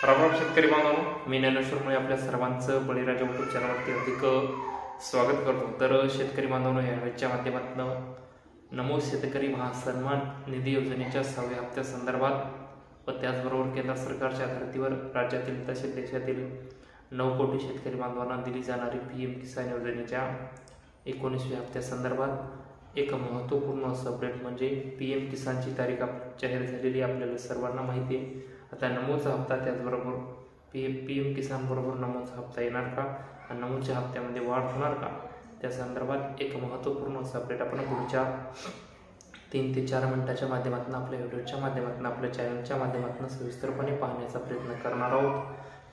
रामराम शेतकरी बांधवांनो, मी ज्ञानेश्वर मुळे आपल्या सर्वांचं बळीराजा यूट्यूब चॅनलवरती अधिक स्वागत करतो. तर शेतकरी बांधवांनो, याच्या माध्यमातून नमो शेतकरी महासन्मान निधी योजनेच्या 6व्या हप्त्यासंदर्भात व त्याचबरोबर केंद्र सरकारच्या धर्तीवर राज्यातील तसेच देशातील 9 कोटी शेतकरी बांधवांना दिली जाणारी PM किसान योजनेच्या 19व्या हप्त्यासंदर्भात एक महत्त्वपूर्ण असं अपडेट म्हणजे PM किसानची तारीख जाहीर झालेली आपल्याला सर्वांना माहिती आहे. आता नमोचा हप्ता त्याचबरोबर PM किसान बरोबर नमोचा हप्ता येणार का आणि नमोच्या हप्त्यामध्ये वाढ होणार का, त्या संदर्भात एक महत्त्वपूर्ण असं अपडेट आपण पुढच्या 3 ते 4 मिनिटाच्या माध्यमातून आपल्या व्हिडिओच्या माध्यमातून आपल्या चॅनलच्या माध्यमातून सविस्तरपणे पाहण्याचा प्रयत्न करणार आहोत.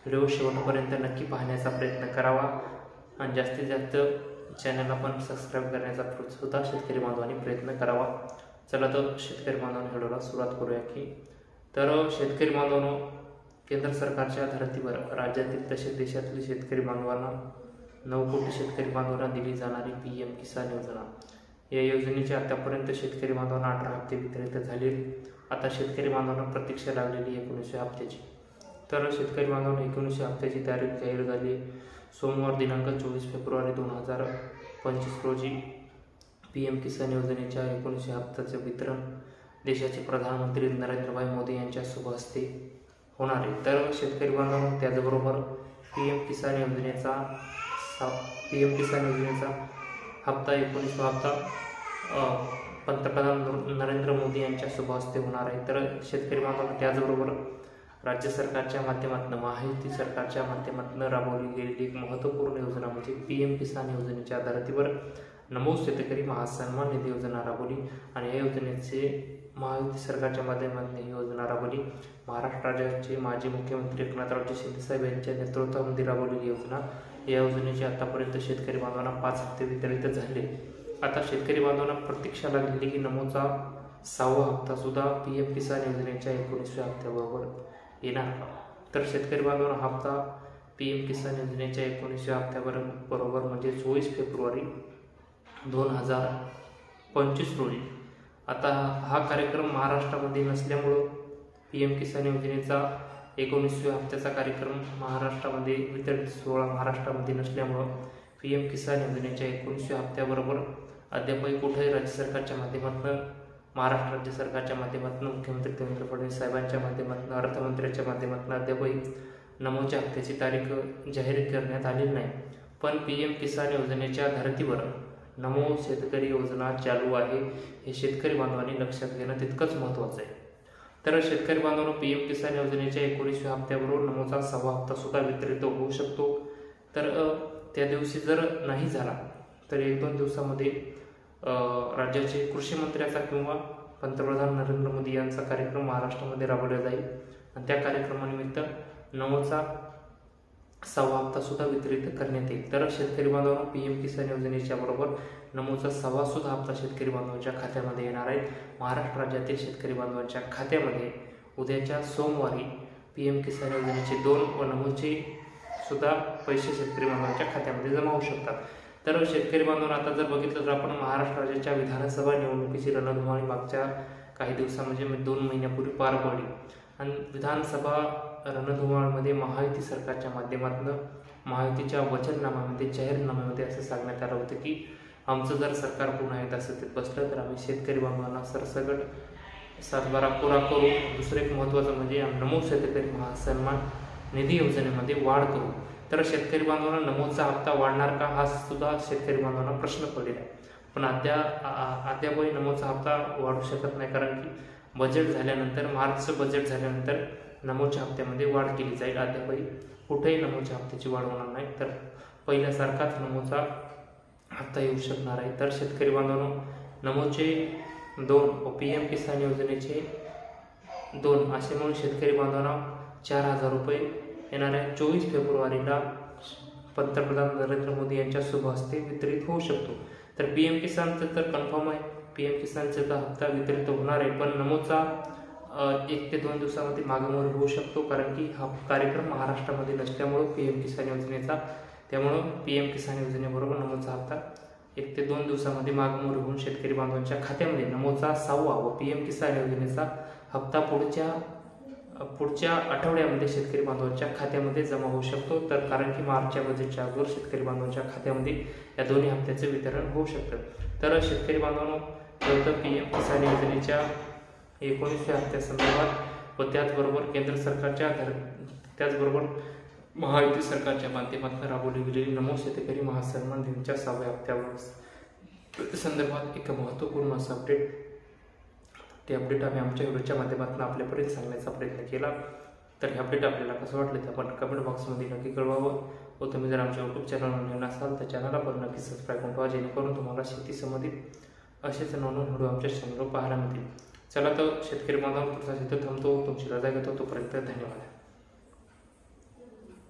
व्हिडिओ शेवटपर्यंत नक्की पाहण्याचा प्रयत्न करावा आणि जास्तीत जास्त चॅनलला पण सबस्क्राईब करण्याचा सुद्धा शेतकरी बांधवांनी प्रयत्न करावा. चला तर शेतकरी बांधवांनी व्हिडिओला सुरुवात करूया की तर शेतकरी बांधवांनो, केंद्र सरकारच्या धर्तीवर राज्यातील तसेच देशातील शेतकरी बांधवांना 9 कोटी शेतकरी बांधवांना दिली जाणारी PM किसान योजना, या योजनेचे आतापर्यंत शेतकरी बांधवांना 18 हप्ते वितरित झाले. आता शेतकरी बांधवांना प्रतीक्षा लागलेली 19व्या हप्त्याची. तर शेतकरी बांधवांना 19व्या हप्त्याची तारीख जाहीर झाली. सोमवार दिनांक 24 फेब्रुवारी 2025 रोजी PM किसान योजनेच्या 19व्या हप्त्याचे वितरण देशाचे प्रधानमंत्री नरेंद्रभाई मोदी यांच्या शुभ हस्ते होणार आहे. तर शेतकरी बांधवांनो, त्याचबरोबर PM किसान योजनेचा हप्ता 19वा हप्ता पंतप्रधान नरेंद्र मोदी यांच्या शुभ हस्ते होणार आहे. तर शेतकरी बांधवांनो, त्याचबरोबर राज्य सरकारच्या माध्यमातून महायुती सरकारच्या माध्यमातून राबवली गेलेली एक महत्त्वपूर्ण योजना म्हणजे PM किसान योजनेच्या धर्तीवर नमो शेतकरी महासन्मान निधी योजना राबवली आणि या योजनेचे महायुती सरकारच्या माध्यमातून ही योजना राबवली. महाराष्ट्र राज्याचे माजी मुख्यमंत्री एकनाथरावजी शिंदेसाहेब यांच्या नेतृत्वामध्ये राबवलेली योजना. या योजनेचे आतापर्यंत शेतकरी बांधवांना 5 हप्ते वितरित झाले. आता शेतकरी बांधवांना प्रतीक्षा लागलेली की नमोचा 6वा हप्ता सुद्धा PM किसान योजनेच्या 19व्या हप्त्याबरोबर येणार का. तर शेतकरी बांधवांना हप्ता PM किसान योजनेच्या 19व्या हप्त्याबरोबर म्हणजे 24 फेब्रुवारी 2025 रोजी. आता हा कार्यक्रम महाराष्ट्रामध्ये नसल्यामुळं PM किसान योजनेचा 19व्या हप्त्याचा कार्यक्रम महाराष्ट्रामध्ये वितरित सोहळा महाराष्ट्रामध्ये नसल्यामुळं PM किसान योजनेच्या 19व्या हप्त्याबरोबर अद्यापही कुठेही राज्य सरकारच्या माध्यमातून, महाराष्ट्र राज्य सरकारच्या माध्यमातून, मुख्यमंत्री देवेंद्र फडणवीस साहेबांच्या माध्यमातून, अर्थमंत्र्यांच्या माध्यमातून अद्यापही नमोच्या हप्त्याची तारीख जाहीर करण्यात आलेली नाही. पण PM किसान योजनेच्या धर्तीवर नमो शेतकरी योजना चालू आहे हे शेतकरी बांधवांनी लक्षात घेणं तितकंच महत्त्वाचं आहे. तर शेतकरी बांधवांनो, PM किसान योजनेच्या 19व्या हप्त्याबरोबर नमोचा 6वा हप्ता सुद्धा वितरित होऊ शकतो. तर त्या दिवशी जर नाही झाला तर 1-2 दिवसामध्ये राज्याचे कृषी मंत्र्याचा किंवा पंतप्रधान नरेंद्र मोदी यांचा कार्यक्रम महाराष्ट्रामध्ये राबवला जाईल आणि त्या कार्यक्रमानिमित्त नमोचा 6वा हप्ता सुद्धा वितरित करण्यात येईल. तर शेतकरी बांधवांनो, PM किसान योजनेच्या बरोबर नमोचा 6वा सुद्धा हप्ता शेतकरी बांधवांच्या खात्यामध्ये येणार आहे. महाराष्ट्र राज्यातील शेतकरी बांधवांच्या खात्यामध्ये उद्याच्या सोमवारी PM किसान योजनेचे 2 व नमोचे सुद्धा पैसे शेतकरी बांधवांच्या खात्यामध्ये जमा होऊ शकतात. तर शेतकरी बांधवांना आता जर बघितलं तर आपण महाराष्ट्र राज्याच्या विधानसभा निवडणुकीची रणधुमाळी मागच्या काही दिवसां म्हणजे 2 महिन्यापूर्वी पार पडली आणि विधानसभा रणधुमाळीमध्ये महायुती सरकारच्या माध्यमातून महायुतीच्या वचननाम्यामध्ये, जाहीरनाम्यामध्ये असं सांगण्यात आलं होतं की आमचं जर सरकार पुन्हा एकदा सत्तेत बसलं तर आम्ही शेतकरी बांधवांना सरसकट सातबारा पुरा करू. दुसरं एक महत्त्वाचं म्हणजे नमो शेतकरी महासन्मान निधी योजनेमध्ये वाढ करू. तर शेतकरी बांधवांना नमोचा हप्ता वाढणार का हा सुद्धा शेतकरी बांधवांना प्रश्न पडलेला आहे. पण अद्यापही नमोचा हप्ता वाढू शकत नाही, कारण की बजेट झाल्यानंतर, मार्चचं बजेट झाल्यानंतर नमोच्या हप्त्यामध्ये वाढ केली जाईल. अद्यापही कुठेही नमोच्या हप्त्याची वाढ होणार नाही, तर पहिल्यासारखाच नमोचा हप्ता येऊ शकणार आहे. तर शेतकरी बांधवांनो, नमोचे 2 व PM किसान योजनेचे 2 असे म्हणून शेतकरी बांधवांना 4,000 रुपये येणाऱ्या 24 फेब्रुवारीला पंतप्रधान नरेंद्र मोदी यांच्या शुभ हस्ते वितरित होऊ शकतो. तर PM किसानचं तर कन्फर्म आहे, PM किसानचा तर हप्ता वितरित होणार आहे. पण नमोचा 1 ते 2 दिवसामध्ये मागमोर होऊ शकतो, कारण की हा कार्यक्रम महाराष्ट्रामध्ये नसल्यामुळं PM किसान योजनेचा, त्यामुळं PM किसान योजनेबरोबर नमोचा हप्ता 1 ते 2 दिवसामध्ये मागमोर होऊन शेतकरी बांधवांच्या खात्यामध्ये नमोचा 6वा व PM किसान योजनेचा हप्ता पुढच्या पुढच्या आठवड्यामध्ये शेतकरी बांधवांच्या खात्यामध्ये जमा होऊ शकतो. तर कारण की मार्चच्या बजेटच्या अगोदर शेतकरी बांधवांच्या खात्यामध्ये या दोन्ही हप्त्याचे वितरण होऊ शकतं. तर शेतकरी बांधवांनो, PM किसान योजनेच्या 19व्या हप्त्यासंदर्भात व त्याचबरोबर महायुती सरकारच्या माध्यमातून राबवली गेलेली नमो शेतकरी महासन्मान दिनाच्या 6व्या हप्त्यावर संदर्भात एक महत्त्वपूर्ण असं अपडेट आम्ही आमच्या व्हिडिओच्या माध्यमातून आपल्यापर्यंत सांगण्याचा प्रयत्न केला. तर हे अपडेट आपल्याला कसं वाटलं ते आपण कमेंट बॉक्समध्ये नक्की कळवावं. व तुम्ही जर आमच्या यूट्यूब चॅनलवर नवीन असाल तर चॅनलला पण नक्की सबस्क्राईब करून ठेवा, जेणेकरून तुम्हाला शेती संबंधित असेच नवनवीन व्हिडिओ आमच्या चॅनलवर पाहायला मिळतील. चला तर शेतकरी बांधवांनो, पुढचा शेती थांबतो, तुमची रजा घेतो. तोपर्यंत धन्यवाद.